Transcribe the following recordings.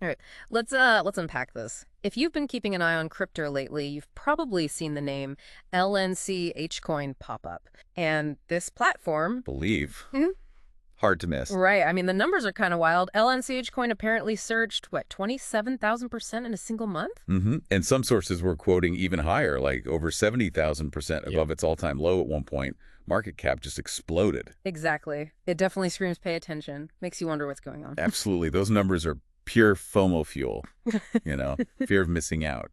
All right, let's unpack this. If you've been keeping an eye on crypto lately, you've probably seen the name LNCH pop up. And this platform, Believe. Mhm. Hard to miss. Right, I mean, the numbers are kind of wild. LNCH apparently surged, what, 27,000% in a single month? And some sources were quoting even higher, like over 70,000% Yeah. above its all-time low at one point. Market cap just exploded. Exactly. It definitely screams pay attention. Makes you wonder what's going on. Absolutely. Those numbers are pure FOMO fuel, fear of missing out.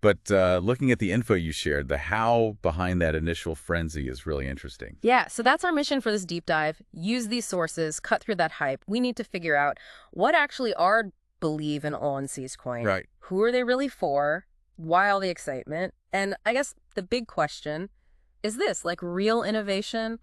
But looking at the info you shared, the how behind that initial frenzy is really interesting. Yeah, so that's our mission for this deep dive. Use these sources, cut through that hype. We need to figure out what actually are Believe and ONC's coin. Right. Who are they really for? Why all the excitement? And I guess the big question is this, like real innovation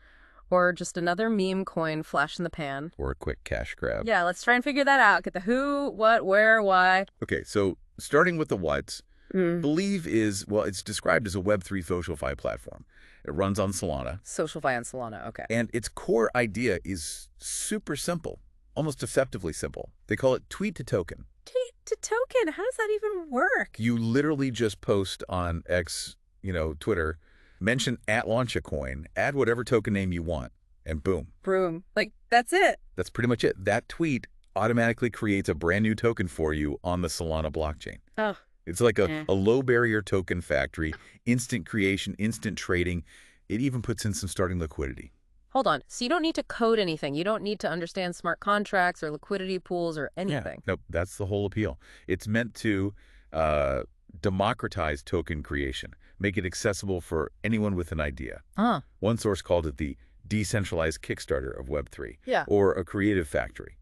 or just another meme coin flash in the pan? Or a quick cash grab. Yeah, let's try and figure that out. Get the who, what, where, why. Okay, so starting with the what's, Mm. Believe is, well, it's described as a Web3 SocialFi platform. It runs on Solana, SocialFi on Solana, okay. and its core idea is super simple, almost deceptively simple. They call it tweet to token. Tweet to token, how does that even work? You literally just post on X, Twitter, mention @LaunchCoin, add whatever token name you want, and boom. Boom. Like, that's it. That's pretty much it. That tweet automatically creates a brand new token for you on the Solana blockchain. Oh. It's like a low-barrier token factory, instant creation, instant trading. It even puts in some starting liquidity. Hold on. So you don't need to code anything. You don't need to understand smart contracts or liquidity pools or anything. Nope, that's the whole appeal. It's meant to democratize token creation, make it accessible for anyone with an idea. One source called it the decentralized Kickstarter of Web3, Yeah. or a creative factory,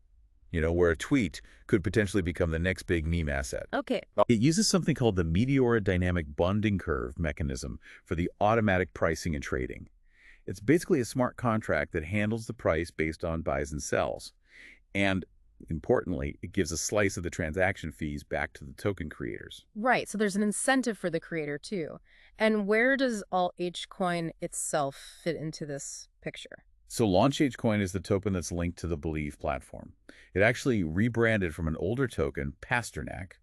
where a tweet could potentially become the next big meme asset. Okay. It uses something called the Meteor Dynamic Bonding Curve mechanism for the automatic pricing and trading. It's basically a smart contract that handles the price based on buys and sells. And importantly, it gives a slice of the transaction fees back to the token creators. Right. So there's an incentive for the creator, too. And where does Alt-H itself fit into this picture? So LaunchCoin is the token that's linked to the Believe platform. It actually rebranded from an older token, Pasternak,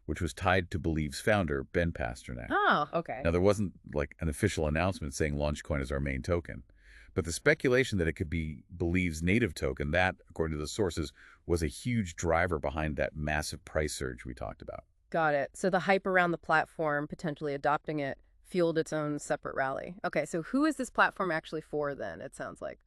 which was tied to Believe's founder, Ben Pasternak. Oh, okay. Now, there wasn't like an official announcement saying LaunchCoin is our main token, but the speculation that it could be Believe's native token, that, according to the sources, was a huge driver behind that massive price surge we talked about. Got it. So the hype around the platform, potentially adopting it, fueled its own separate rally. Okay, so who is this platform actually for then, it sounds like?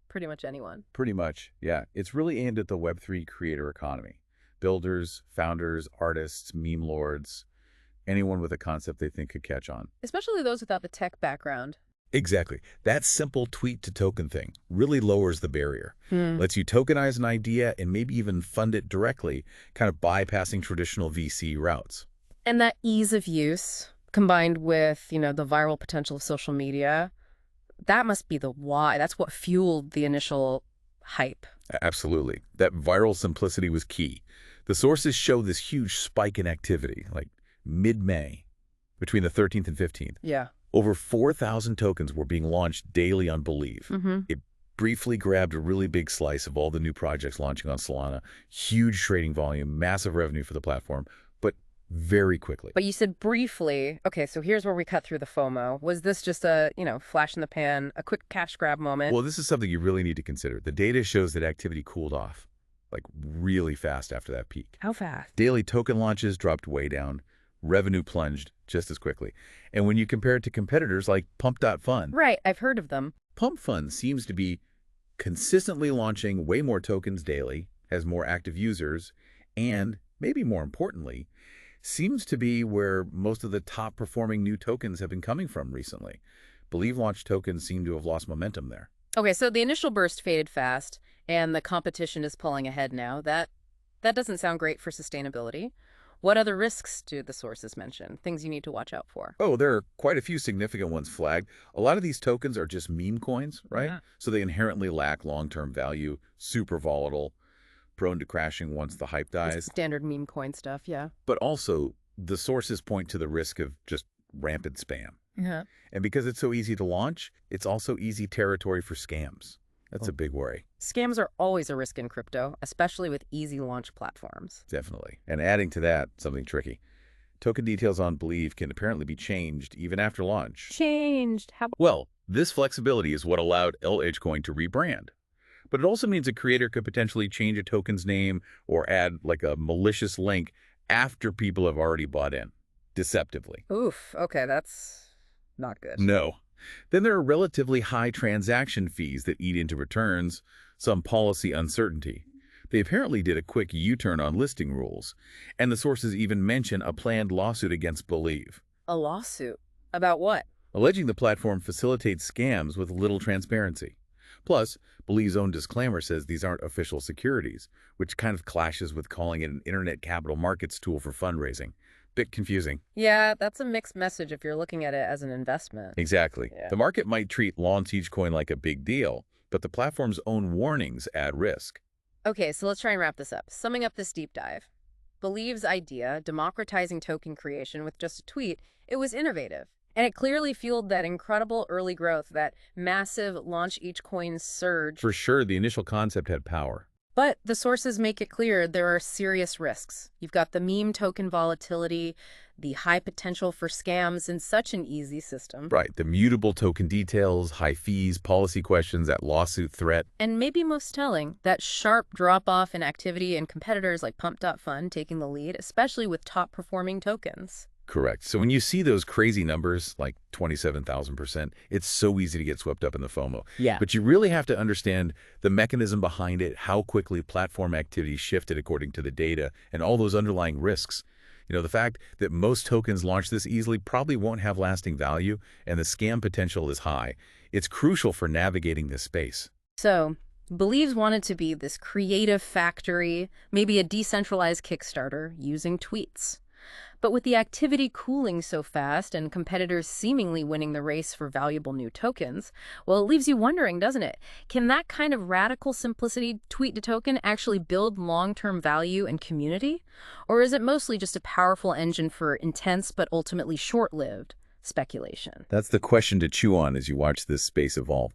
Pretty much anyone. Pretty much, yeah. It's really aimed at the Web3 creator economy. Builders, founders, artists, meme lords, anyone with a concept they think could catch on. Especially those without the tech background. Exactly. That simple tweet to token thing really lowers the barrier. Lets you tokenize an idea and maybe even fund it directly, kind of bypassing traditional VC routes. And that ease of use, combined with, the viral potential of social media, that must be the why. That's what fueled the initial hype. Absolutely. That viral simplicity was key. The sources show this huge spike in activity, like mid-May, between the 13th and 15th. Yeah. Over 4,000 tokens were being launched daily on Believe. It briefly grabbed a really big slice of all the new projects launching on Solana. Huge trading volume, massive revenue for the platform, but very quickly. But you said briefly. Okay, so here's where we cut through the FOMO. Was this just a, flash in the pan, a quick cash grab moment? Well, this is something you really need to consider. The data shows that activity cooled off, like really fast after that peak. How fast? Daily token launches dropped way down. Revenue plunged just as quickly. And when you compare it to competitors like Pump.Fund. Right, I've heard of them. PumpFund seems to be consistently launching way more tokens daily, has more active users, and, maybe more importantly, seems to be where most of the top-performing new tokens have been coming from recently. Believe launch tokens seem to have lost momentum there. Okay, so the initial burst faded fast, and the competition is pulling ahead now. That doesn't sound great for sustainability. What other risks do the sources mention? Things you need to watch out for? Oh, there are quite a few significant ones flagged. A lot of these tokens are just meme coins, right? Yeah. So they inherently lack long-term value, super volatile, prone to crashing once the hype dies. Standard meme coin stuff, yeah. But also, the sources point to the risk of just rampant spam. Yeah. And because it's so easy to launch, it's also easy territory for scams. That's a big worry. Scams are always a risk in crypto, especially with easy launch platforms. Definitely. And adding to that, something tricky. Token details on Believe can apparently be changed even after launch. Changed. How? Well, this flexibility is what allowed LaunchCoin to rebrand. But it also means a creator could potentially change a token's name or add like a malicious link after people have already bought in, deceptively. Oof. Okay, that's not good. No. Then there are relatively high transaction fees that eat into returns, some policy uncertainty. They apparently did a quick U-turn on listing rules, and the sources even mention a planned lawsuit against Believe, A lawsuit. About what? alleging the platform facilitates scams with little transparency. Plus, Believe's own disclaimer says these aren't official securities, which kind of clashes with calling it an internet capital markets tool for fundraising. Bit confusing. Yeah, that's a mixed message if you're looking at it as an investment. Exactly. Yeah. The market might treat LaunchCoin like a big deal, but the platform's own warnings add risk. Okay, so let's try and wrap this up. Summing up this deep dive. Believe's idea, democratizing token creation with just a tweet, it was innovative. And it clearly fueled that incredible early growth, that massive launch each coin surge. For sure, the initial concept had power. But the sources make it clear there are serious risks. You've got the meme token volatility, the high potential for scams in such an easy system. Right, the mutable token details, high fees, policy questions, that lawsuit threat. And maybe most telling, that sharp drop-off in activity and competitors like Pump.Fun taking the lead, especially with top-performing tokens. Correct. So when you see those crazy numbers, like 27,000%, it's so easy to get swept up in the FOMO. Yeah. But you really have to understand the mechanism behind it, how quickly platform activity shifted according to the data, and all those underlying risks. You know, the fact that most tokens launched this easily probably won't have lasting value, and the scam potential is high. It's crucial for navigating this space. So, Believes wanted to be this creative factory, maybe a decentralized Kickstarter using tweets. But with the activity cooling so fast and competitors seemingly winning the race for valuable new tokens, well, it leaves you wondering, doesn't it? Can that kind of radical simplicity tweet to token actually build long-term value and community? Or is it mostly just a powerful engine for intense but ultimately short-lived speculation? That's the question to chew on as you watch this space evolve.